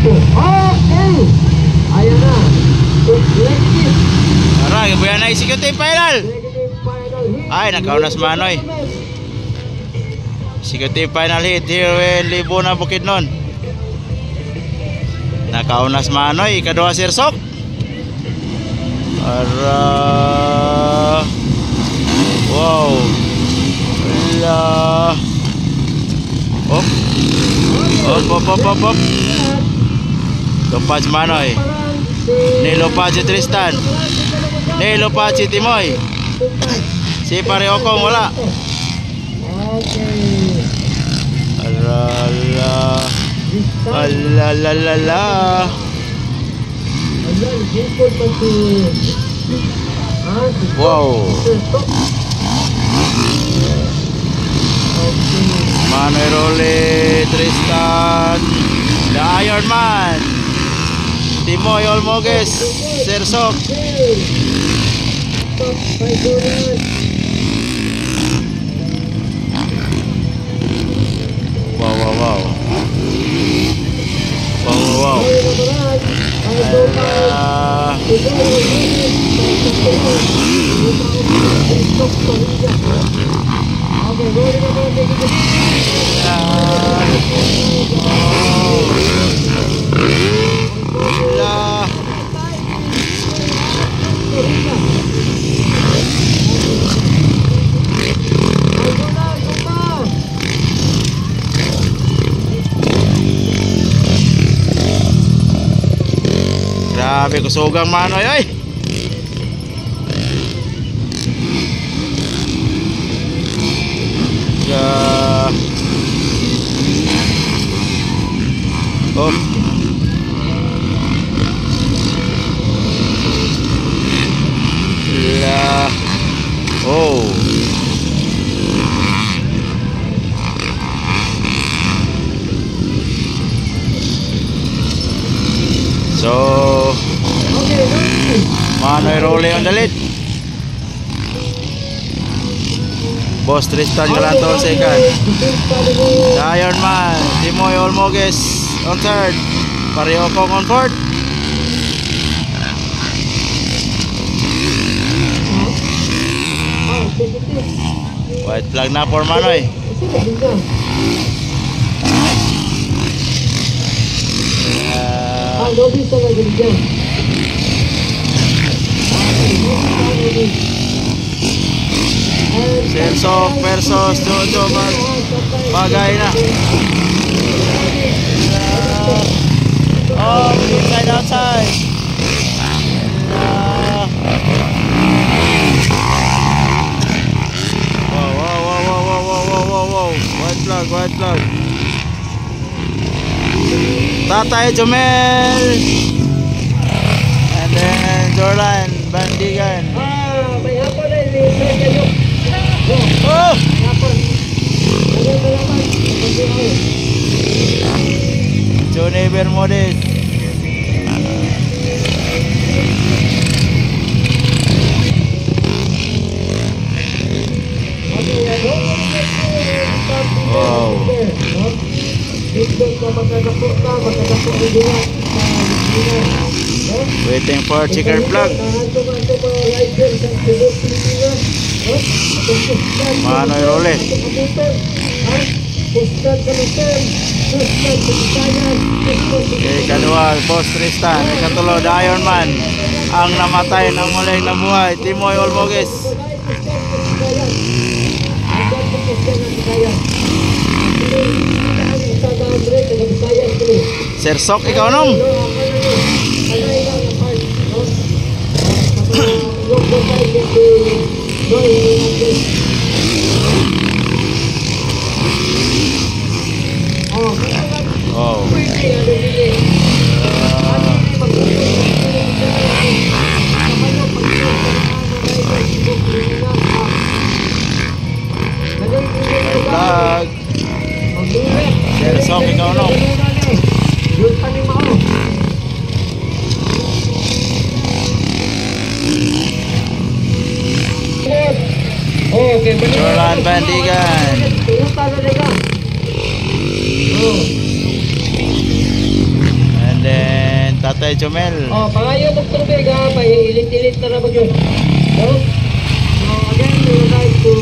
Okay. Ayan na. Tara, gabuyan na executive final. Ay, nakaunas Manoy. Executive final hit here in Libuna, Bukidnon. Nakaunas Manoy, ikaduha Sirsok. Para wow. Wala. Op. Op. Lopaz Manoy. Nilopaz si Tristan. Nilopaz si Timoy. Si Pareokong wala. Alalala. Wow. Manoy Role, Tristan, The Iron Man, Timoy Olmoges, Sirsok. Wow. Grabe, kusugang Manoy ay. Oh. La. Oh. So Manoy Role on the lead. Boss Tristan Galanto on second. The Iron Man Timoy Olmoges on third. Pareokong on fourth. White flag na for Manoy. Sirsok versus Jojo bagay na. Oh, inside outside. Wow. White flag. Tatay Jomel. And then Jordan Bandigan. May hapon na kayo. Oh! Johnny Bermudez. Wow. Waiting for chicken plug. Manoy Role. Okay, kadua Boss Tristan. Ikatulo The Iron Man. Ang namatay ng muling nabuhay Timoy Olmoges. Sirsok ikaw nung. Oh. Vlog. Sirsok ikaw nung. Jordan Bandigan. And Tatay Jomel. Oh, pangayo ng tubig ha, ilit-ilit na naman yun. So, again, we would like to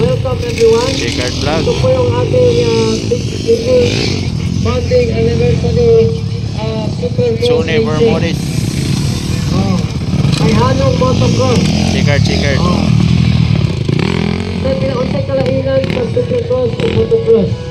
welcome everyone. Checkered Vlog. Ito po yung ating founding anniversary Super Sune Vermoris. Oh, ay Hanong Motocross. Checkered. Oh. Sa pinaunsay kalainan sa Supercross o Motocross.